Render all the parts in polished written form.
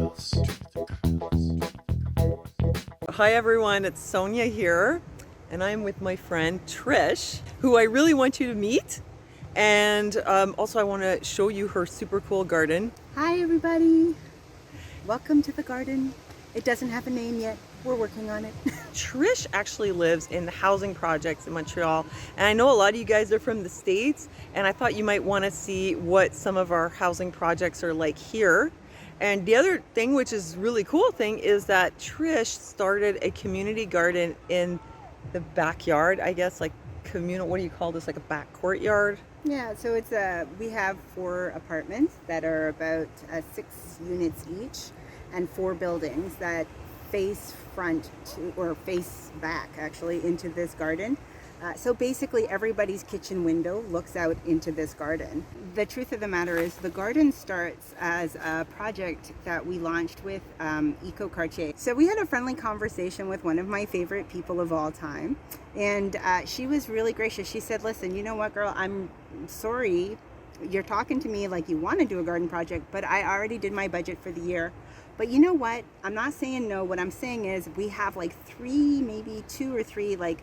girls. Hi everyone, it's Sonia here, and I'm with my friend Trish, who I really want you to meet. And also I want to show you her super cool garden. Hi everybody, welcome to the garden. It doesn't have a name yet, we're working on it. Trish actually lives in the housing projects in Montreal, and I know a lot of you guys are from the States, and I thought you might want to see what some of our housing projects are like here. And the other thing, which is really cool thing, is that Trish started a community garden in the backyard, I guess, like communal, what do you call this, like a back courtyard? Yeah, so it's we have 4 apartments that are about 6 units each, and 4 buildings that face front to, or face back actually, into this garden. So basically everybody's kitchen window looks out into this garden. The truth of the matter is the garden starts as a project that we launched with Eco Quartier. So we had a friendly conversation with one of my favorite people of all time, and she was really gracious. She said, listen, you know what, girl, I'm sorry you're talking to me like you want to do a garden project, but I already did my budget for the year. But you know what, I'm not saying no. What I'm saying is we have like 3, maybe 2 or 3 like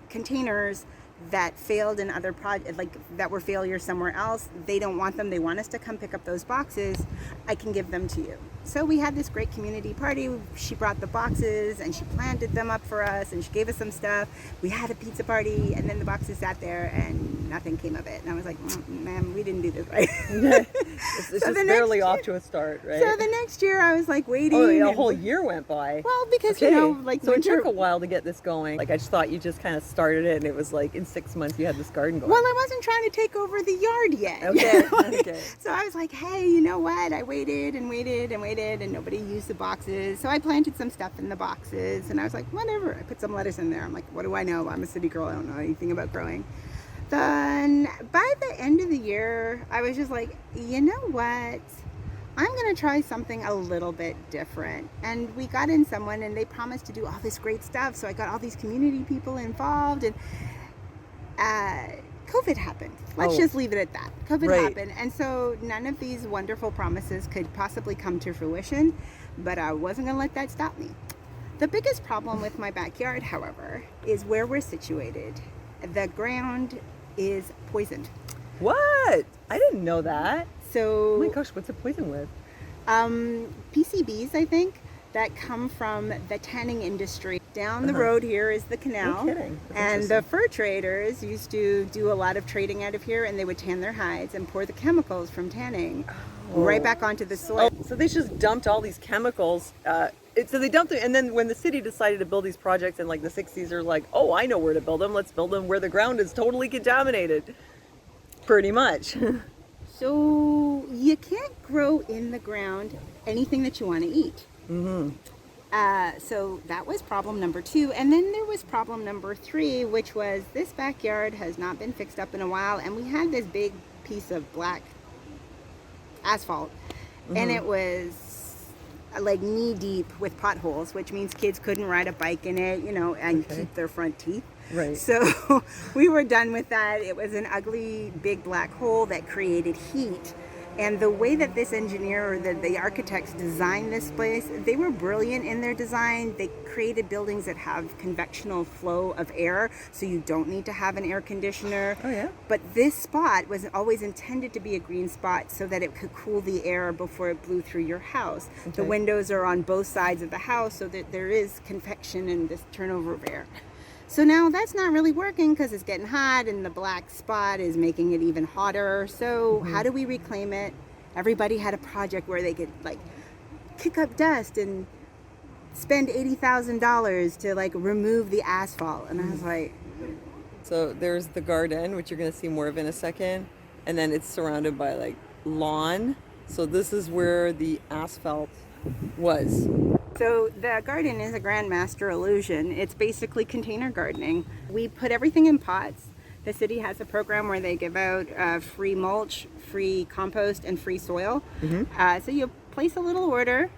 containers that failed in other projects, like that were failures somewhere else. They don't want them. They want us to come pick up those boxes. I can give them to you. So we had this great community party. She brought the boxes and she planted them up for us, and she gave us some stuff. We had a pizza party, and then the boxes sat there and nothing came of it. And I was like, ma'am, we didn't do this right. It's so just barely off to a start, right? So the next year I was like waiting. Oh, yeah, a whole year went by. Well, because okay. you know, like so winter, it took a while to get this going. Like I just thought you just kind of started it, and it was like in 6 months you had this garden going. Well, I wasn't trying to take over the yard yet. Okay. Okay. So I was like, hey, you know what? I waited and waited and waited, and nobody used the boxes. So I planted some stuff in the boxes, and I was like, whatever. I put some lettuce in there. I'm like, what do I know? I'm a city girl. I don't know anything about growing. Then by the end of the year, I was just like, you know what? I'm going to try something a little bit different. And we got in someone, and they promised to do all this great stuff. So I got all these community people involved, and COVID happened. Let's just leave it at that. COVID happened. And so none of these wonderful promises could possibly come to fruition, but I wasn't going to let that stop me. The biggest problem with my backyard, however, is where we're situated. The ground is poisoned. What? I didn't know that. So, oh my gosh, what's it poisoned with? PCBs, I think, that come from the tanning industry. Down the road here is the canal. No kidding. And the fur traders used to do a lot of trading out of here, and they would tan their hides and pour the chemicals from tanning right back onto the soil. Oh, so they just dumped all these chemicals. So they dumped it, and then when the city decided to build these projects in like the 60s, they're like, oh, I know where to build them. Let's build them where the ground is totally contaminated. Pretty much. So you can't grow in the ground anything that you want to eat. Mm-hmm. So that was problem number 2. And then there was problem number 3, which was this backyard has not been fixed up in a while. And we had this big piece of black asphalt, and it was like knee deep with potholes, which means kids couldn't ride a bike in it, you know, and keep their front teeth. Right. So we were done with that. It was an ugly big black hole that created heat. And the way that this engineer or the architects designed this place, they were brilliant in their design. They created buildings that have convectional flow of air, so you don't need to have an air conditioner. Oh, yeah. But this spot was always intended to be a green spot so that it could cool the air before it blew through your house. Okay. The windows are on both sides of the house so that there is convection and this turnover of air. So now that's not really working because it's getting hot, and the black spot is making it even hotter. So how do we reclaim it? Everybody had a project where they could like kick up dust and spend $80,000 to like remove the asphalt. And I was like, so there's the garden, which you're going to see more of in a second. And then it's surrounded by like lawn. So this is where the asphalt was. So the garden is a grandmaster illusion. It's basically container gardening. We put everything in pots. The city has a program where they give out free mulch, free compost, and free soil. So you place a little order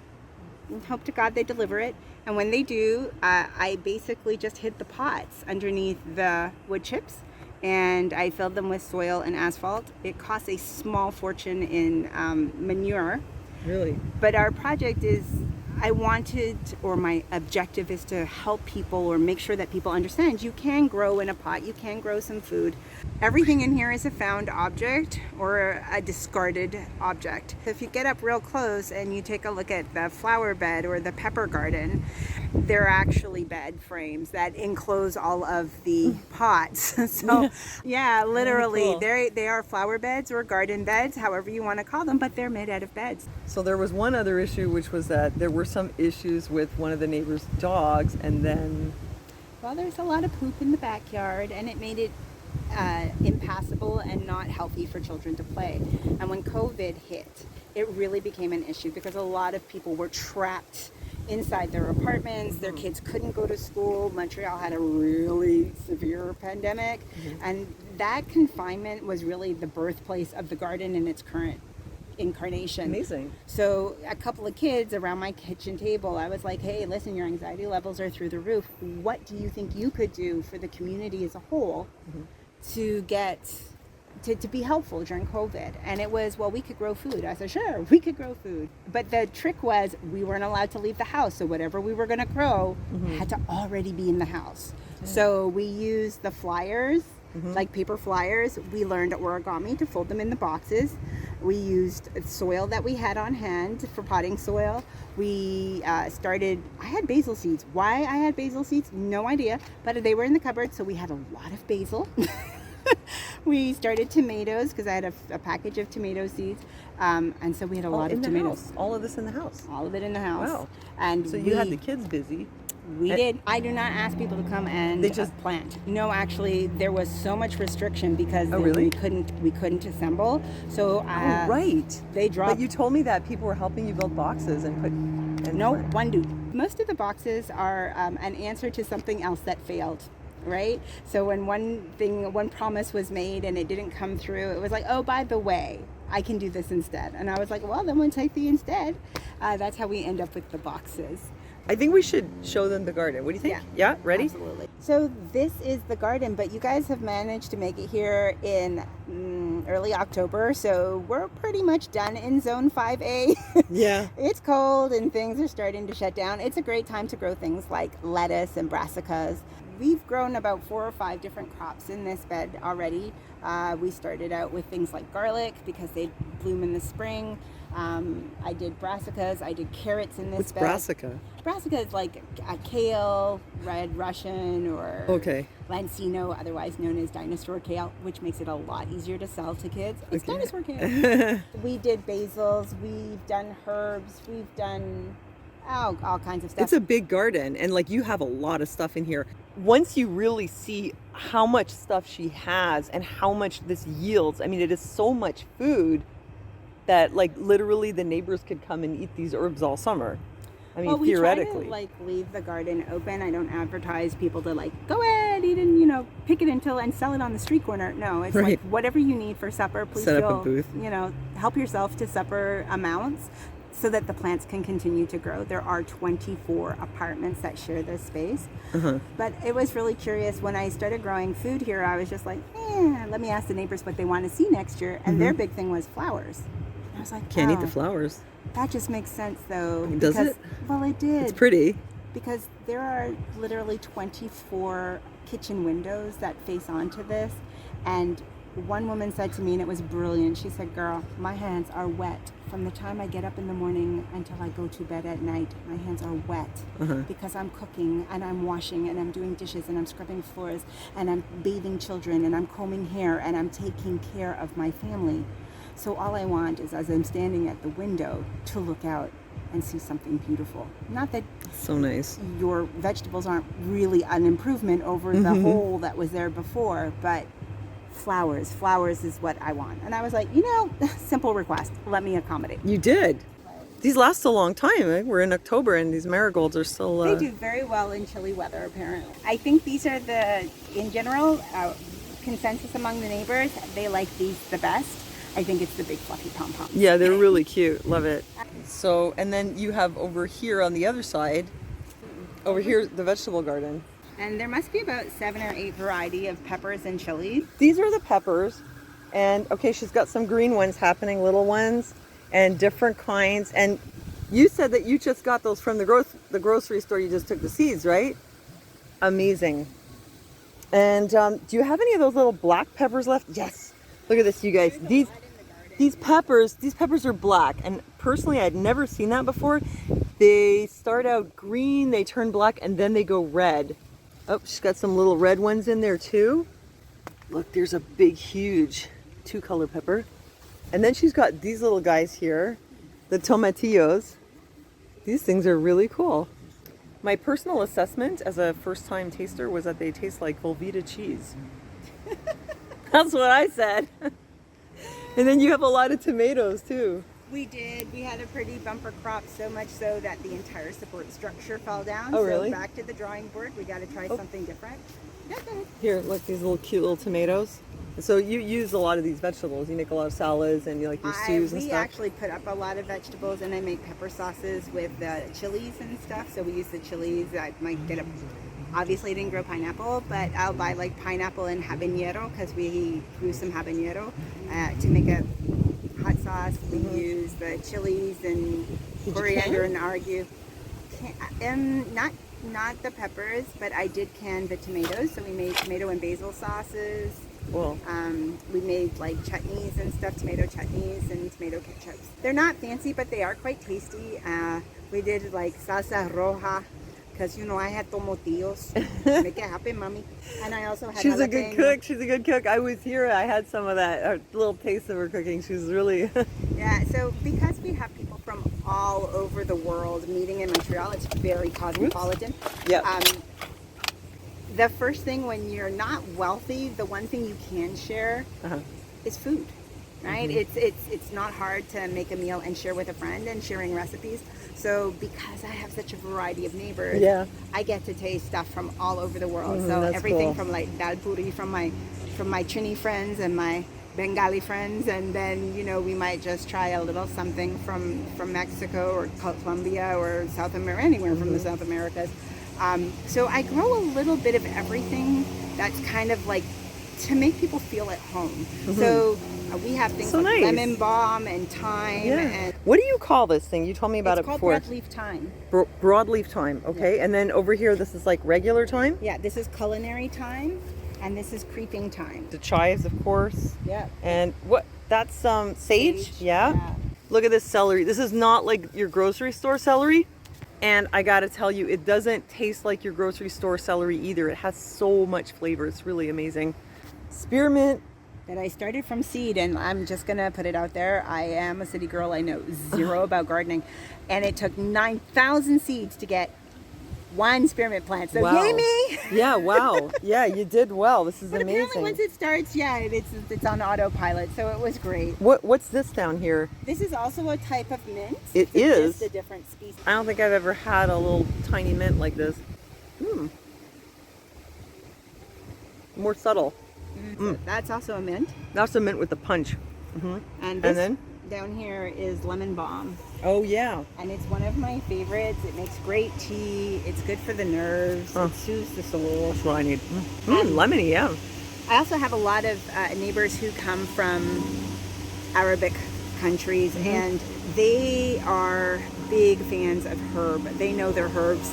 and hope to God they deliver it. And when they do, I basically just hid the pots underneath the wood chips, and I filled them with soil and asphalt. It costs a small fortune in manure. Really? But our project is, I wanted, or my objective is to help people or make sure that people understand you can grow in a pot, you can grow some food. Everything in here is a found object or a discarded object. If you get up real close and you take a look at the flower bed or the pepper garden, they're actually bed frames that enclose all of the pots. So yeah, literally cool. they are flower beds or garden beds, however you want to call them, but they're made out of beds. So there was one other issue, which was that there were some issues with one of the neighbors' dogs, and then Well, there's a lot of poop in the backyard, and it made it impassable and not healthy for children to play. And when COVID hit, it really became an issue because a lot of people were trapped inside their apartments. Their kids couldn't go to school. Montreal had a really severe pandemic, and that confinement was really the birthplace of the garden in its current incarnation. amazing. So a couple of kids around my kitchen table, I was like, hey, listen, your anxiety levels are through the roof. What do you think you could do for the community as a whole to get to be helpful during COVID? And it was, well, we could grow food. I said, sure, we could grow food. But the trick was we weren't allowed to leave the house. So whatever we were going to grow had to already be in the house. So we used the flyers, like paper flyers. We learned origami to fold them in the boxes. We used soil that we had on hand for potting soil. We I had basil seeds. Why I had basil seeds, no idea, but they were in the cupboard, so we had a lot of basil. We started tomatoes because I had a package of tomato seeds, and so we had a lot of tomatoes. House. All of this in the house. All of it in the house. Wow. And So you had the kids busy. we did. I do not ask people to come and They just plant. No, actually, there was so much restriction because Oh, really? we couldn't assemble. So Oh, right. they dropped. But you told me that people were helping you build boxes and put. And No, plant. one dude. Most of the boxes are an answer to something else that failed, right? So when one promise was made and it didn't come through, it was like, oh, by the way, I can do this instead. And I was like, well, then we'll take the instead. That's how we end up with the boxes. I think we should show them the garden. What do you think? Yeah, ready? Absolutely. So this is the garden, but you guys have managed to make it here in early October. So we're pretty much done in zone 5A. Yeah. It's cold and things are starting to shut down. It's a great time to grow things like lettuce and brassicas. We've grown about 4 or 5 different crops in this bed already. We started out with things like garlic because they bloom in the spring. I did brassicas. I did carrots in this What's bed. brassica? Brassica is like a kale, red Russian, or Okay. Lancino, otherwise known as dinosaur kale, which makes it a lot easier to sell to kids. It's Okay. dinosaur kale. We did basils. We've done herbs. We've done all kinds of stuff. It's a big garden, and like you have a lot of stuff in here. Once you really see how much stuff she has and how much this yields, I mean, it is so much food that like literally the neighbors could come and eat these herbs all summer. I mean, well, we theoretically. try to leave the garden open. I don't advertise people to go ahead, eat and pick it until and sell it on the street corner. No, it's Right. like whatever you need for supper. Please Set up feel, a booth. help yourself to supper amounts so that the plants can continue to grow. There are 24 apartments that share this space. But it was really curious when I started growing food here. I was just like, let me ask the neighbors what they want to see next year, and their big thing was flowers. I was like, Can't eat the flowers. That just makes sense, though. Does it? Well, it did. It's pretty. Because there are literally 24 kitchen windows that face onto this. And one woman said to me, and it was brilliant, she said, girl, my hands are wet. From the time I get up in the morning until I go to bed at night, my hands are wet because I'm cooking and I'm washing and I'm doing dishes and I'm scrubbing floors and I'm bathing children and I'm combing hair and I'm taking care of my family. So all I want is, as I'm standing at the window, to look out and see something beautiful. Not that So nice. your vegetables aren't really an improvement over the hole that was there before, but flowers is what I want. And I was like, simple request, let me accommodate. You did. These last a long time. We're in October and these marigolds are still... They do very well in chilly weather, apparently. I think these are in general, consensus among the neighbors, they like these the best. I think it's the big fluffy pom-poms. Yeah, they're really cute. Love it. So, and then you have over here on the other side, over here, the vegetable garden. And there must be about 7 or 8 variety of peppers and chilies. These are the peppers. And okay, she's got some green ones happening, little ones. and different kinds. And you said that you just got those from the grocery store. You just took the seeds, right? Amazing. And do you have any of those little black peppers left? Yes. Look at this, you guys. These peppers are black. And personally, I'd never seen that before. They start out green, they turn black, and then they go red. Oh, she's got some little red ones in there too. Look, there's a big, huge 2-color pepper. And then she's got these little guys here, the tomatillos. These things are really cool. My personal assessment as a first-time taster was that they taste like Velveeta cheese. That's what I said. And then you have a lot of tomatoes too. We did. We had a pretty bumper crop, so much so that the entire support structure fell down. Oh, really? So back to the drawing board. We got to try something different. Yeah, go ahead. Here, look, these little cute little tomatoes. So you use a lot of these vegetables. You make a lot of salads and you like your stews and We stuff. actually put up a lot of vegetables, and I make pepper sauces with chilies and stuff. So we use the chilies. I might get obviously I didn't grow pineapple, but I'll buy like pineapple and habanero because we grew some habanero to make a hot sauce. We use the chilies and coriander and argue. Not the peppers, but I did can the tomatoes. So we made tomato and basil sauces. Cool. We made like chutneys and stuff, tomato chutneys and tomato ketchups. They're not fancy, but they are quite tasty. We did like salsa roja because I had tomatillos. Make it happen, mommy. And I also had She's a good cook. She's a good cook. I was here. I had some of that, a little taste of her cooking. She was really... Yeah, so because we have people from all over the world meeting in Montreal, it's very cosmopolitan. Yep. The first thing when you're not wealthy, the one thing you can share is food, right? It's not hard to make a meal and share with a friend and sharing recipes. So because I have such a variety of neighbors, I get to taste stuff from all over the world. So everything from like dal puri from my Trini friends and my Bengali friends, and then we might just try a little something from Mexico or Colombia or South America, anywhere from the South Americas. So I grow a little bit of everything that's kind of like to make people feel at home. So we have things like lemon balm and thyme. And what do you call this thing? You told me about it before. It's called broadleaf thyme. Broadleaf thyme, okay. And then over here, this is like regular thyme? Yeah, this is culinary thyme, and this is creeping thyme. The chives, of course. Yeah. And what? That's sage? Yeah. Look at this celery. This is not like your grocery store celery. And I gotta tell you, it doesn't taste like your grocery store celery either. It has so much flavor. It's really amazing. Spearmint. That I started from seed, and I'm just gonna put it out there. I am a city girl. I know zero about gardening, and it took 9,000 seeds to get one spearmint plant. So yay me! Yeah, wow. Yeah, you did well. This is amazing. Apparently, once it starts, it's on autopilot. So it was great. What's this down here? This is also a type of mint. It is. Just a different species. I don't think I've ever had a little tiny mint like this. More subtle. That's also a mint. That's a mint with the punch. And this then down here is lemon balm. Oh yeah. And it's one of my favorites. It makes great tea. It's good for the nerves. It soothes the soul. That's what I need. Lemony, yeah. I also have a lot of neighbors who come from Arabic countries, and they are big fans of herb. They know their herbs.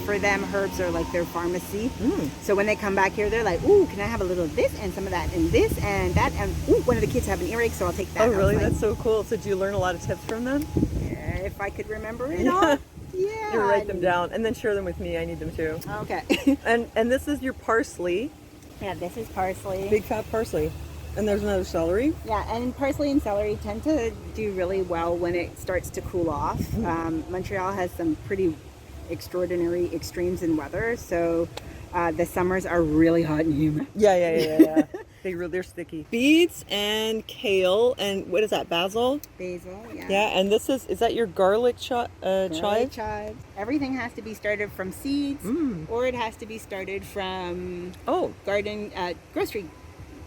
For them, herbs are like their pharmacy. So when they come back here, they're like, ooh, can I have a little of this and some of that and this and that? And ooh, one of the kids have an earache, so I'll take that. Oh, really? That's so cool. So do you learn a lot of tips from them? Yeah, if I could remember it all. Yeah. You write them down and then share them with me. I need them too. Okay. And this is your parsley. Yeah, this is parsley. Big fat parsley. And there's another celery. Yeah, and parsley and celery tend to do really well when it starts to cool off. Montreal has some pretty extraordinary extremes in weather, so the summers are really hot and humid. Yeah. They're sticky. Beets and kale and what is that? Basil. Basil. Yeah. Yeah, and this is that your garlic chive? Chives. Everything has to be started from seeds, or it has to be started from garden grocery.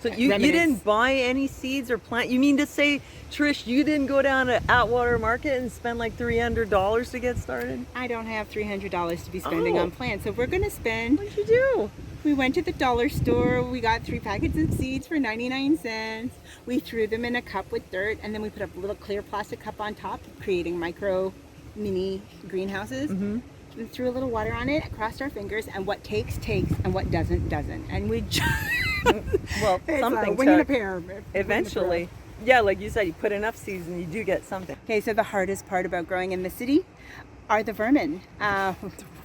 So you didn't buy any seeds or plant? You mean to say, Trish, you didn't go down to Atwater Market and spend like $300 to get started? I don't have $300 to be spending on plants, so we're going to spend... What'd you do? We went to the dollar store. We got 3 packets of seeds for 99 cents. We threw them in a cup with dirt, and then we put a little clear plastic cup on top, creating micro mini greenhouses. We threw a little water on it, crossed our fingers, and what takes, and what doesn't. And we just... Well, it's something a wing and a took pear. eventually. Yeah, like you said, you put enough seeds and you do get something. Okay, so the hardest part about growing in the city are the vermin.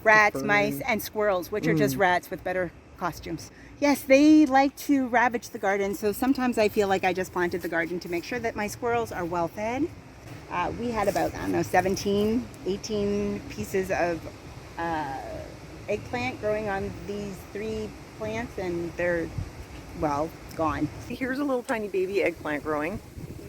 Rats, mice, and squirrels, which are just rats with better costumes. Yes, they like to ravage the garden, so sometimes I feel like I just planted the garden to make sure that my squirrels are well fed. We had about, 17, 18 pieces of eggplant growing on these 3 plants, and they're, well, gone. Here's a little tiny baby eggplant growing.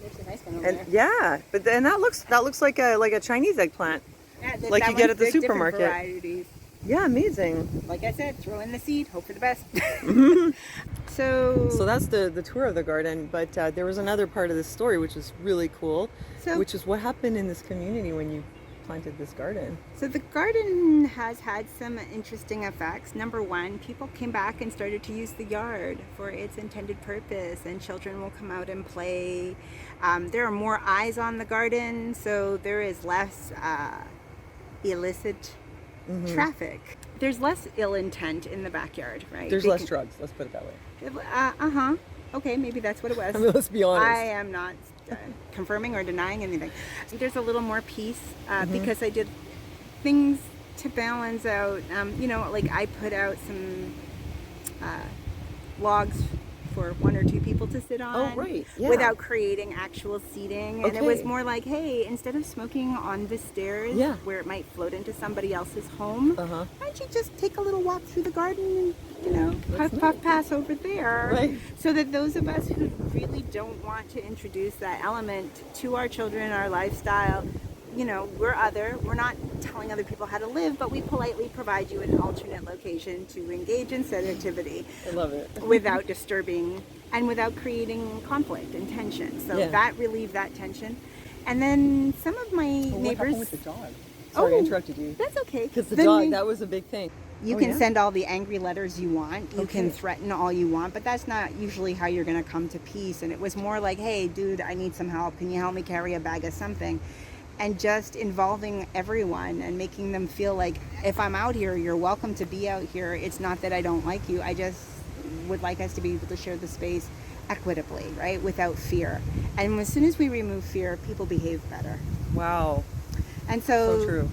There's a nice one over And there. yeah, but then that looks like a Chinese eggplant. Yeah, like that you get one's at the different supermarket. varieties. Yeah, amazing. Like I said, throw in the seed, hope for the best. So So that's the tour of the garden, but there was another part of this story which is really cool, which is what happened in this community when you planted this garden. So the garden has had some interesting effects. Number one, people came back and started to use the yard for its intended purpose, and children will come out and play. There are more eyes on the garden, so there is less illicit traffic. There's less ill intent in the backyard, right? There's less drugs, let's put it that way. Okay, maybe that's what it was. I mean, let's be honest. I am not confirming or denying anything. There's a little more peace because I did things to balance out. Like I put out some logs for 1 or 2 people to sit on. Oh, right. Yeah. Without creating actual seating. And it was Okay. more like, hey, instead of smoking on the stairs Yeah. where it might float into somebody else's home, Uh-huh. why don't you just take a little walk through the garden and, That's puff nice. pass over there. Right. So that those of us who really don't want to introduce that element to our children, our lifestyle, we're not telling other people how to live, but we politely provide you an alternate location to engage in said activity I love it. without disturbing and without creating conflict and tension. So Yeah. that relieved that tension. And then some of my Well, what neighbors... happened with the dog? Sorry, I interrupted you. That's okay. Because the Then dog, we- that was a big thing. You Oh, can yeah? send all the angry letters you want. You can Okay. threaten all you want, but that's not usually how you're going to come to peace. And it was more like, hey, dude, I need some help. Can you help me carry a bag of something? And just involving everyone and making them feel like, if I'm out here, you're welcome to be out here. It's not that I don't like you. I just would like us to be able to share the space equitably, right? Without fear. And as soon as we remove fear, people behave better. Wow. And So true.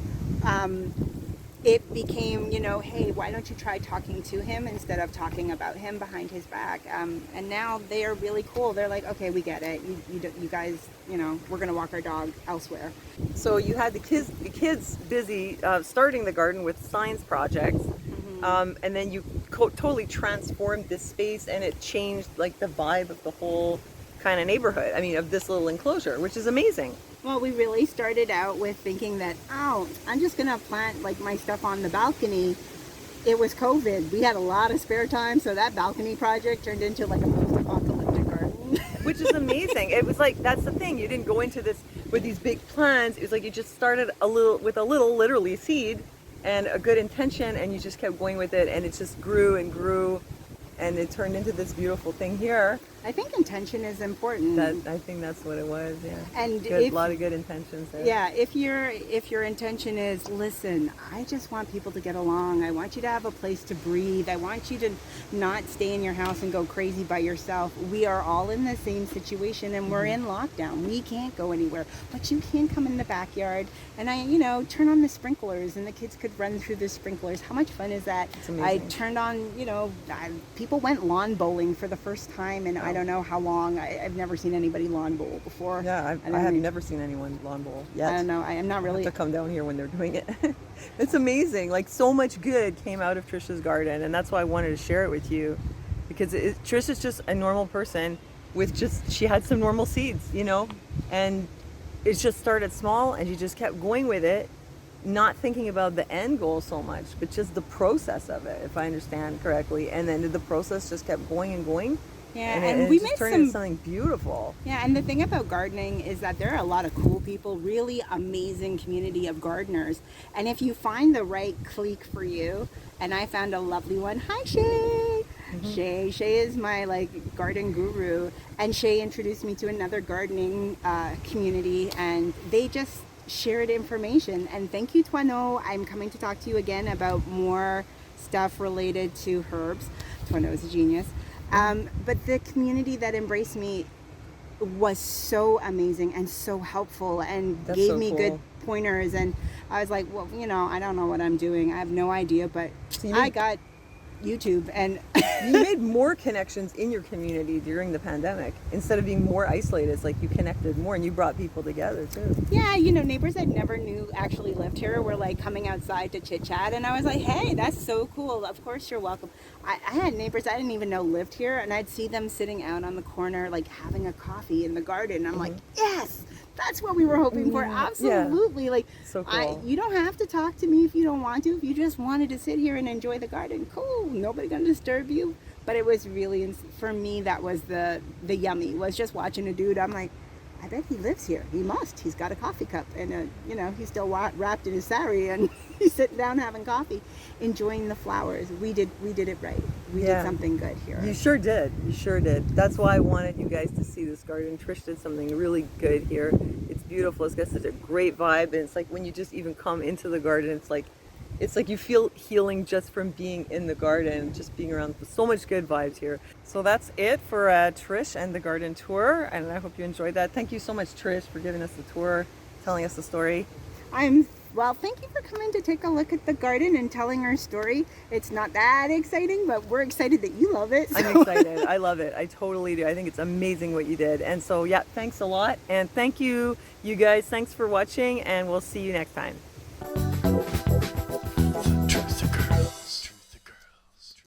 It became, hey, why don't you try talking to him instead of talking about him behind his back? And now they are really cool. They're like, okay, we get it. You guys, we're going to walk our dog elsewhere. So you had the kids busy starting the garden with science projects, and then you totally transformed this space, and it changed like the vibe of the whole kind of neighborhood. I mean, of this little enclosure, which is amazing. Well, we really started out with thinking that, I'm just going to plant like my stuff on the balcony. It was COVID. We had a lot of spare time, so that balcony project turned into like a post-apocalyptic garden. Which is amazing. It was like, that's the thing. You didn't go into this with these big plans. It was like you just started with a little, literally, seed and a good intention, and you just kept going with it, and it just grew and grew, and it turned into this beautiful thing here. I think intention is important. I think that's what it was, yeah. And a lot of good intentions there. Yeah, if your intention is, listen, I just want people to get along. I want you to have a place to breathe. I want you to not stay in your house and go crazy by yourself. We are all in the same situation, and we're in lockdown. We can't go anywhere, but you can come in the backyard and turn on the sprinklers, and the kids could run through the sprinklers. How much fun is that? It's amazing. I turned on, people went lawn bowling for the first time, and I don't know how long. I've never seen anybody lawn bowl before. Yeah, I have never seen anyone lawn bowl yet. I don't know. I am not really. Have to come down here when they're doing it. It's amazing. Like, so much good came out of Trish's garden, and that's why I wanted to share it with you, because Trish is just a normal person she had some normal seeds, and it just started small, and she just kept going with it, not thinking about the end goal so much, but just the process of it, if I understand correctly. And then the process just kept going and going. Yeah, and we it made just turned into something beautiful. Yeah, and the thing about gardening is that there are a lot of cool people, really amazing community of gardeners. And if you find the right clique for you, and I found a lovely one. Hi, Shay! Shay is my like garden guru, and Shay introduced me to another gardening community, and they just shared information. And thank you, Twano. I'm coming to talk to you again about more stuff related to herbs. Twano is a genius. But the community that embraced me was so amazing and so helpful, and That's gave so me cool. good pointers. And I was like, well, you know, I don't know what I'm doing. I have no idea, but I got YouTube, and You made more connections in your community during the pandemic. Instead of being more isolated, it's like you connected more and you brought people together too. yeah, you know, neighbors I never knew actually lived here were like coming outside to chit chat, and I was like, hey, that's so cool. Of course you're welcome. I had neighbors I didn't even know lived here, and I'd see them sitting out on the corner like having a coffee in the garden. I'm like, yes, that's what we were hoping for. Absolutely. Like, So cool. you don't have to talk to me if you don't want to. If you just wanted to sit here and enjoy the garden, cool. Nobody gonna disturb you. But it was really, for me, that was the yummy, was just watching a dude. I'm like, I bet he lives here. He must. He's got a coffee cup, and you know, he's still wrapped in his sari, and he's sitting down having coffee, enjoying the flowers. We did it right. We did something good here. You sure did. You sure did. That's why I wanted you guys to see this garden. Trish did something really good here. It's beautiful. It's got such a great vibe, and it's like when you just even come into the garden, it's like you feel healing just from being in the garden, just being around. So much good vibes here. So that's it for Trish and the garden tour, and I hope you enjoyed that. Thank you so much, Trish, for giving us the tour, telling us the story. Well, thank you for coming to take a look at the garden and telling our story. It's not that exciting, but we're excited that you love it. So. I'm excited. I love it. I totally do. I think it's amazing what you did. And so, yeah, thanks a lot. And thank you, you guys. Thanks for watching, and we'll see you next time.